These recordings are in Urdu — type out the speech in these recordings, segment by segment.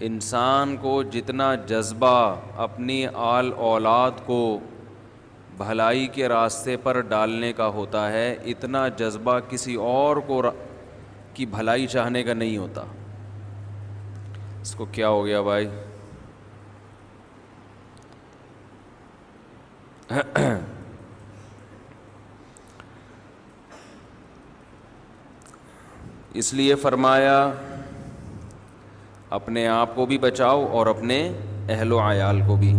انسان کو جتنا جذبہ اپنی آل اولاد کو بھلائی کے راستے پر ڈالنے کا ہوتا ہے، اتنا جذبہ کسی اور کو کی بھلائی چاہنے کا نہیں ہوتا۔ اس کو کیا ہو گیا بھائی؟ اس لیے فرمایا اپنے آپ کو بھی بچاؤ اور اپنے اہل و عیال کو بھی،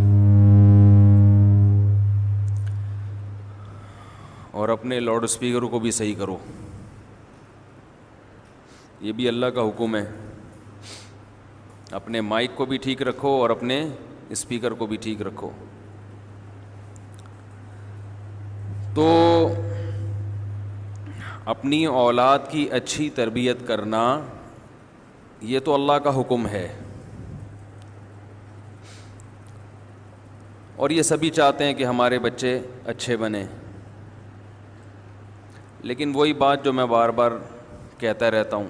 اور اپنے لاؤڈ اسپیکر کو بھی صحیح کرو، یہ بھی اللہ کا حکم ہے۔ اپنے مائک کو بھی ٹھیک رکھو اور اپنے اسپیکر کو بھی ٹھیک رکھو۔ تو اپنی اولاد کی اچھی تربیت کرنا یہ تو اللہ کا حکم ہے، اور یہ سبھی چاہتے ہیں کہ ہمارے بچے اچھے بنیں، لیکن وہی بات جو میں بار بار کہتا رہتا ہوں،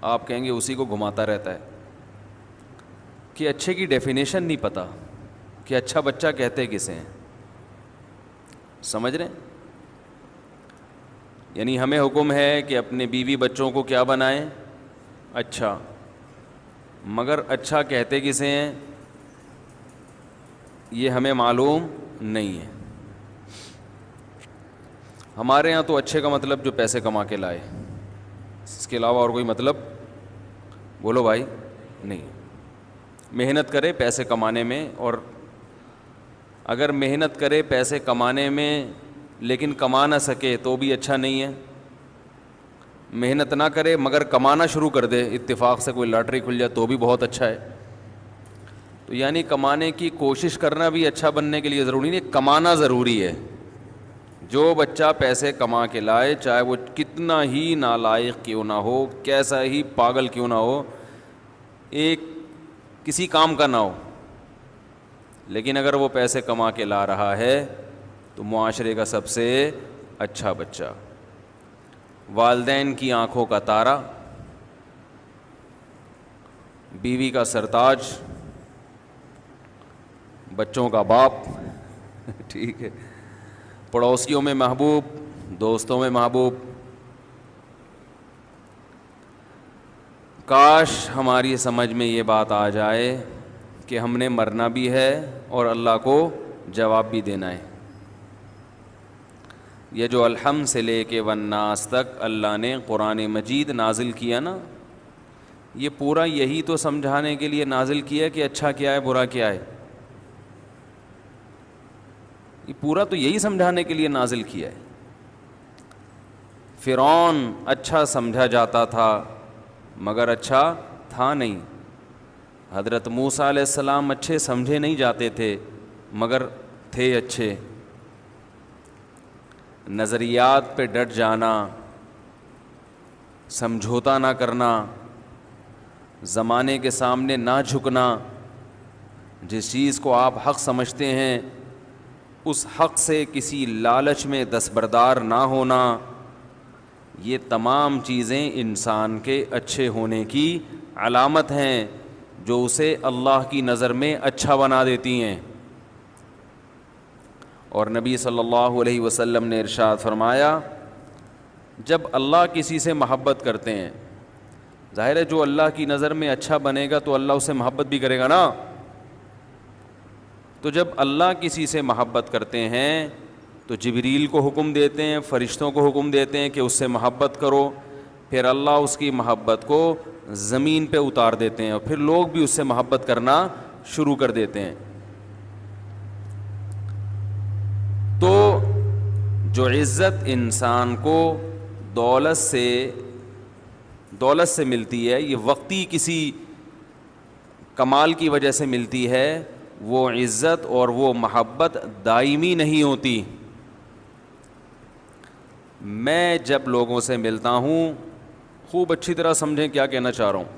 آپ کہیں گے اسی کو گھماتا رہتا ہے، کہ اچھے کی ڈیفینیشن نہیں پتہ کہ اچھا بچہ کہتے کسے ہیں، سمجھ رہے ہیں؟ یعنی ہمیں حکم ہے کہ اپنے بیوی بچوں کو کیا بنائیں؟ اچھا، مگر اچھا کہتے کسے ہیں یہ ہمیں معلوم نہیں ہے۔ ہمارے ہاں تو اچھے کا مطلب جو پیسے کما کے لائے، اس کے علاوہ اور کوئی مطلب بولو بھائی نہیں۔ محنت کرے پیسے کمانے میں، اور اگر محنت کرے پیسے کمانے میں لیکن کما نہ سکے تو بھی اچھا نہیں ہے۔ محنت نہ کرے مگر کمانا شروع کر دے، اتفاق سے کوئی لاٹری کھل جائے تو بھی بہت اچھا ہے۔ تو یعنی کمانے کی کوشش کرنا بھی اچھا بننے کے لیے ضروری نہیں، کمانا ضروری ہے۔ جو بچہ پیسے کما کے لائے، چاہے وہ کتنا ہی نالائق کیوں نہ ہو، کیسا ہی پاگل کیوں نہ ہو، ایک کسی کام کا نہ ہو، لیکن اگر وہ پیسے کما کے لا رہا ہے تو معاشرے کا سب سے اچھا بچہ، والدین کی آنکھوں کا تارا، بیوی کا سرتاج، بچوں کا باپ، ٹھیک ہے، پڑوسیوں میں محبوب، دوستوں میں محبوب۔ کاش ہماری سمجھ میں یہ بات آ جائے کہ ہم نے مرنا بھی ہے اور اللہ کو جواب بھی دینا ہے۔ یہ جو الحمد سے لے کے والناس تک اللہ نے قرآن مجید نازل کیا نا، یہ پورا یہی تو سمجھانے کے لیے نازل کیا کہ اچھا کیا ہے برا کیا ہے، یہ پورا تو یہی سمجھانے کے لیے نازل کیا ہے۔ فرعون اچھا سمجھا جاتا تھا مگر اچھا تھا نہیں، حضرت موسیٰ علیہ السلام اچھے سمجھے نہیں جاتے تھے مگر تھے اچھے۔ نظریات پہ ڈٹ جانا، سمجھوتا نہ کرنا، زمانے کے سامنے نہ جھکنا، جس چیز کو آپ حق سمجھتے ہیں اس حق سے کسی لالچ میں دستبردار نہ ہونا، یہ تمام چیزیں انسان کے اچھے ہونے کی علامت ہیں جو اسے اللہ کی نظر میں اچھا بنا دیتی ہیں۔ اور نبی صلی اللہ علیہ وسلم نے ارشاد فرمایا، جب اللہ کسی سے محبت کرتے ہیں، ظاہر ہے جو اللہ کی نظر میں اچھا بنے گا تو اللہ اسے محبت بھی کرے گا نا، تو جب اللہ کسی سے محبت کرتے ہیں تو جبریل کو حکم دیتے ہیں، فرشتوں کو حکم دیتے ہیں کہ اس سے محبت کرو، پھر اللہ اس کی محبت کو زمین پہ اتار دیتے ہیں اور پھر لوگ بھی اس سے محبت کرنا شروع کر دیتے ہیں۔ تو جو عزت انسان کو دولت سے ملتی ہے، یہ وقتی کسی کمال کی وجہ سے ملتی ہے، وہ عزت اور وہ محبت دائمی نہیں ہوتی۔ میں جب لوگوں سے ملتا ہوں، خوب اچھی طرح سمجھیں کیا کہنا چاہ رہا ہوں،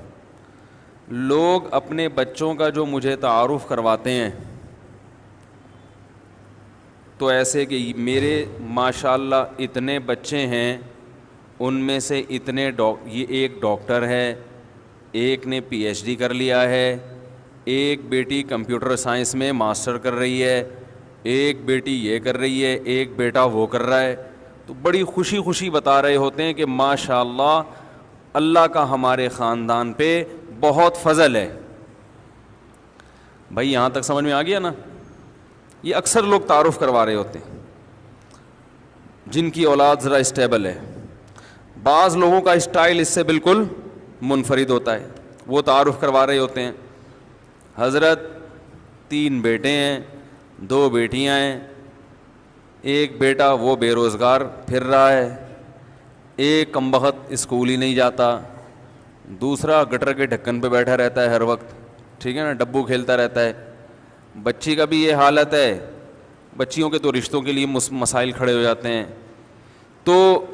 لوگ اپنے بچوں کا جو مجھے تعارف کرواتے ہیں تو ایسے کہ میرے ماشاءاللہ اتنے بچے ہیں، ان میں سے اتنے یہ ایک ڈاکٹر ہے، ایک نے پی ایچ ڈی کر لیا ہے، ایک بیٹی کمپیوٹر سائنس میں ماسٹر کر رہی ہے، ایک بیٹی یہ کر رہی ہے، ایک بیٹا وہ کر رہا ہے، تو بڑی خوشی خوشی بتا رہے ہوتے ہیں کہ ماشاء اللہ اللہ کا ہمارے خاندان پہ بہت فضل ہے. بھائی یہاں تک سمجھ میں آ گیا نا؟ یہ اکثر لوگ تعارف کروا رہے ہوتے ہیں جن کی اولاد ذرا اسٹیبل ہے. بعض لوگوں کا اسٹائل اس سے بالکل منفرد ہوتا ہے، وہ تعارف کروا رہے ہوتے ہیں حضرت 3 بیٹے ہیں، 2 بیٹیاں ہیں، ایک بیٹا وہ بے روزگار پھر رہا ہے، ایک کمبخت اسکول ہی نہیں جاتا، دوسرا گٹر کے ڈھکن پہ بیٹھا رہتا ہے ہر وقت، ٹھیک ہے نا، ڈبو کھیلتا رہتا ہے. بچی کا بھی یہ حالت ہے، بچیوں کے تو رشتوں کے لیے مسائل کھڑے ہو جاتے ہیں. تو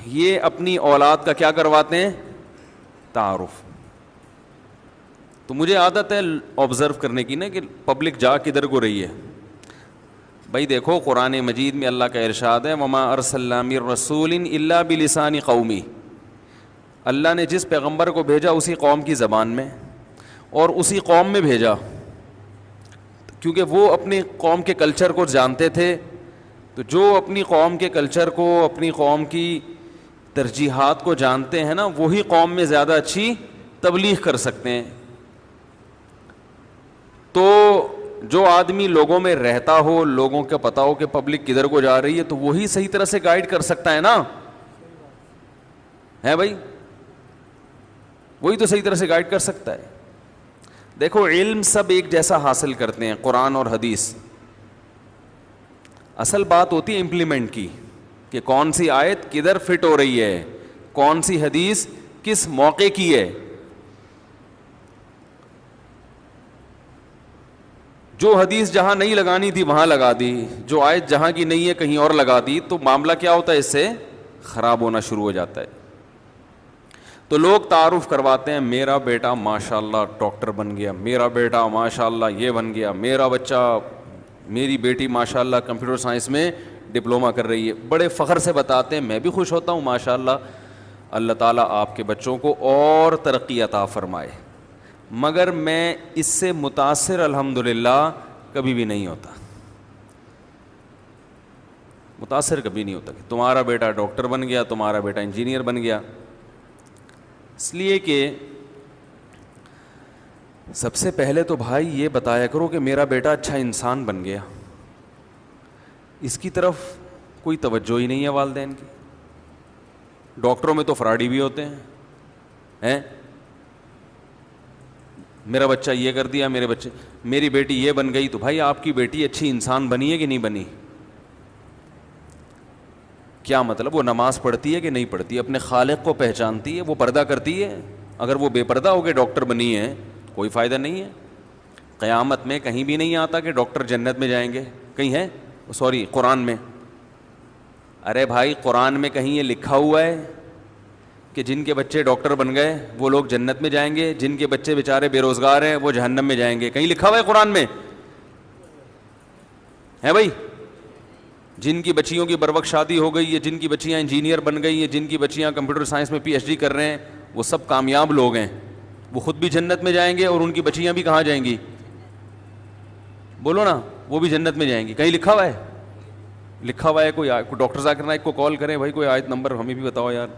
یہ اپنی اولاد کا کیا کرواتے ہیں؟ تعارف. تو مجھے عادت ہے آبزرو کرنے کی نا کہ پبلک جا کدھر کو رہی ہے. بھائی دیکھو قرآن مجید میں اللہ کا ارشاد ہے وما ارسلنا من رسول الا بلسان قومی. اللہ نے جس پیغمبر کو بھیجا اسی قوم کی زبان میں اور اسی قوم میں بھیجا، کیونکہ وہ اپنی قوم کے کلچر کو جانتے تھے. تو جو اپنی قوم کے کلچر کو، اپنی قوم کی ترجیحات کو جانتے ہیں نا، وہی قوم میں زیادہ اچھی تبلیغ کر سکتے ہیں. تو جو آدمی لوگوں میں رہتا ہو، لوگوں کا پتہ ہو کہ پبلک کدھر کو جا رہی ہے، تو وہی صحیح طرح سے گائیڈ کر سکتا ہے نا، ہے بھائی؟ وہی تو صحیح طرح سے گائیڈ کر سکتا ہے. دیکھو علم سب ایک جیسا حاصل کرتے ہیں، قرآن اور حدیث. اصل بات ہوتی ہے امپلیمنٹ کی، کہ کون سی آیت کدھر فٹ ہو رہی ہے، کون سی حدیث کس موقع کی ہے. جو حدیث جہاں نہیں لگانی تھی وہاں لگا دی، جو آیت جہاں کی نہیں ہے کہیں اور لگا دی، تو معاملہ کیا ہوتا ہے؟ اس سے خراب ہونا شروع ہو جاتا ہے. تو لوگ تعارف کرواتے ہیں، میرا بیٹا ماشاءاللہ ڈاکٹر بن گیا، میرا بیٹا ماشاءاللہ یہ بن گیا، میرا بچہ، میری بیٹی ماشاءاللہ کمپیوٹر سائنس میں ڈپلومہ کر رہی ہے. بڑے فخر سے بتاتے ہیں، میں بھی خوش ہوتا ہوں ماشاءاللہ. اللہ تعالیٰ آپ کے بچوں کو اور ترقی عطا فرمائے. مگر میں اس سے متاثر الحمدللہ کبھی بھی نہیں ہوتا، متاثر کبھی نہیں ہوتا کہ تمہارا بیٹا ڈاکٹر بن گیا، تمہارا بیٹا انجینئر بن گیا. اس لیے کہ سب سے پہلے تو بھائی یہ بتایا کرو کہ میرا بیٹا اچھا انسان بن گیا. اس کی طرف کوئی توجہ ہی نہیں ہے والدین کی. ڈاکٹروں میں تو فراڈی بھی ہوتے ہیں، میرا بچہ یہ کر دیا، میری بیٹی یہ بن گئی. تو بھائی آپ کی بیٹی اچھی انسان بنی ہے کہ نہیں بنی؟ کیا مطلب؟ وہ نماز پڑھتی ہے کہ نہیں پڑھتی؟ اپنے خالق کو پہچانتی ہے؟ وہ پردہ کرتی ہے؟ اگر وہ بے پردہ ہو کے ڈاکٹر بنی ہے کوئی فائدہ نہیں ہے. قیامت میں کہیں بھی نہیں آتا کہ ڈاکٹر جنت میں جائیں گے. کہیں ہے؟ سوری، قرآن میں. ارے بھائی قرآن میں کہیں یہ لکھا ہوا ہے کہ جن کے بچے ڈاکٹر بن گئے وہ لوگ جنت میں جائیں گے، جن کے بچے بیچارے بے روزگار ہیں وہ جہنم میں جائیں گے؟ کہیں لکھا ہوا ہے قرآن میں؟ ہے بھائی؟ جن کی بچیوں کی بروقت شادی ہو گئی ہے، جن کی بچیاں انجینئر بن گئی ہیں، جن کی بچیاں کمپیوٹر سائنس میں PhD کر رہے ہیں، وہ سب کامیاب لوگ ہیں. وہ خود بھی جنت میں جائیں گے اور ان کی بچیاں بھی کہاں جائیں گی؟ بولو نا، وہ بھی جنت میں جائیں گی. کہیں لکھا ہوا ہے؟ لکھا ہوا ہے؟ کوئی ڈاکٹر ذاکر نائک کو کال کریں، بھائی کوئی آیت نمبر ہمیں بھی بتاؤ یار.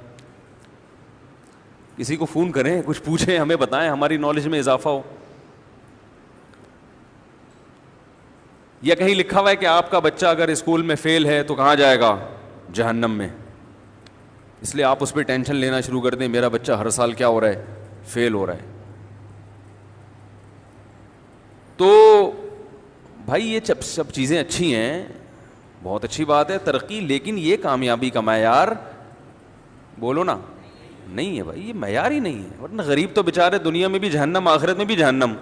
کسی کو فون کریں، کچھ پوچھیں، ہمیں بتائیں، ہماری نالج میں اضافہ ہو. یا کہیں لکھا ہوا ہے کہ آپ کا بچہ اگر اسکول میں فیل ہے تو کہاں جائے گا؟ جہنم میں. اس لیے آپ اس پہ ٹینشن لینا شروع کر دیں، میرا بچہ ہر سال کیا ہو رہا ہے؟ فیل ہو رہا ہے. تو بھائی یہ سب چیزیں اچھی ہیں، بہت اچھی بات ہے ترقی، لیکن یہ کامیابی کا معیار بولو نا نہیں ہے بھائی، یہ معیار ہی نہیں ہے. ورنہ غریب تو بیچارے دنیا میں بھی جہنم، آخرت میں بھی جہنم.